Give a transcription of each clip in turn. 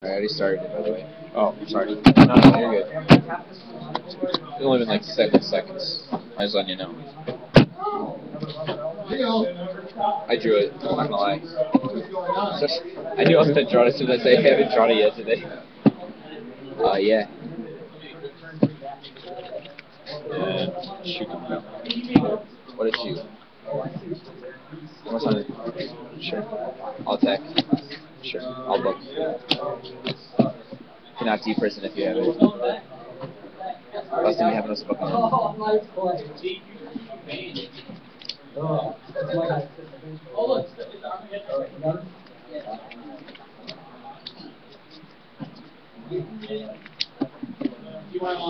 I already started it, by the way. Oh, sorry. No, you're good. It's only been like 7 seconds. I just letting you know. I drew it. I'm not gonna lie. I knew I was gonna draw it as soon as I haven't drawn it yet today. Yeah. Shoot. What a shoot. What's on it? Sure. I'll attack. Sure. I'll book. Cannot deprison if you have it. Last time you have it was a book.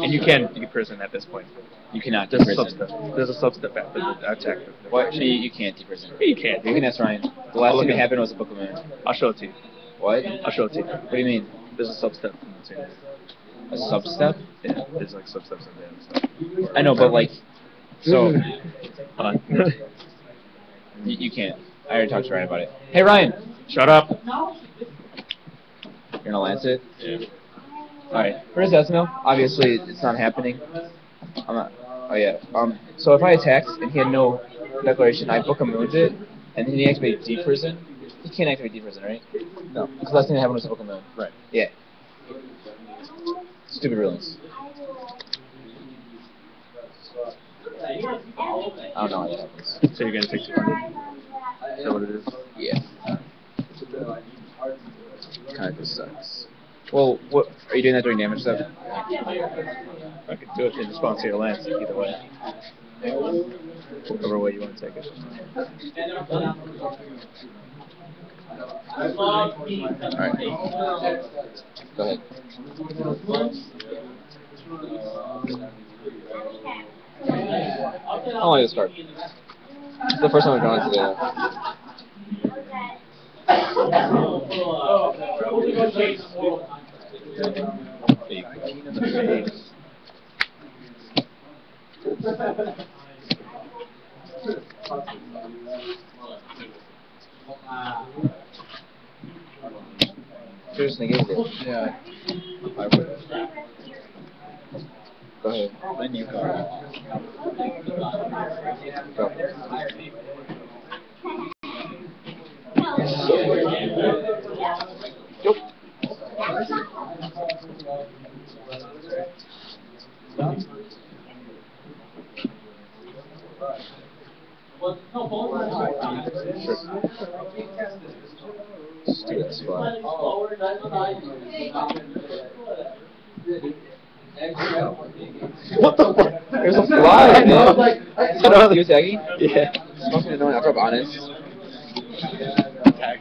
And you can deprison at this point. You cannot There's a deprison. substep. There's a substep after the attack. What? You can't deprison. Yeah, you can. You can ask Ryan. The last time it happened was a Book of Moon. I'll show it to you. What? I'll show it to you. What do you mean? There's a substep in the same. A substep? Yeah, there's like substeps in there and stuff. I know, but like, so Hold on. you can't. I already talked to Ryan about it. Hey Ryan, Shut up. you're gonna lance it? Yeah. All right. Where's Esmo? Obviously, it's not happening. I'm not. Oh yeah. So if I attacked and he had no declaration, I Book of Mooned it, and then he activated deprison. He can't activate deprison, right? No. Because last thing that happened was a Book of Moon. Right. Yeah. Stupid rulings. I don't know how that happens. So you're gonna take 200. Is that what it is? Yeah. Kind of sucks. Well, what are you doing that during damage stuff? I could do it in response to your lance either way. Whichever way you want to take it. Alright. Go ahead. I don't like this card. It's the first time I've drawn it today. Just negated it. Yeah. I would. Go ahead. Then you card. Go. Nope. Stupid spot. What the fuck? There's a fly, man. Shut up. You attacking? Yeah. It's fucking annoying. I'll drop honest. Attack.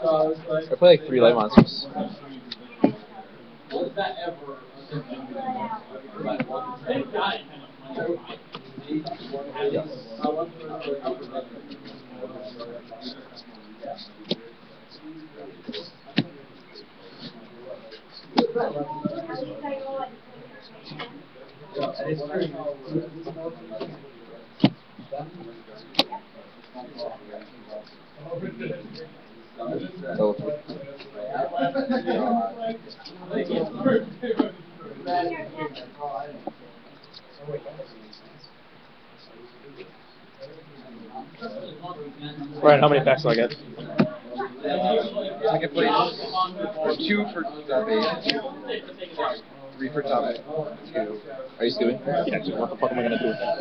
I play like 3 light monsters. Yes. Oh. Ryan, how many packs do I get? Second place. 2 for top 8. 3 for top 2. Are you doing? Yeah, dude, what the fuck am I gonna do with that?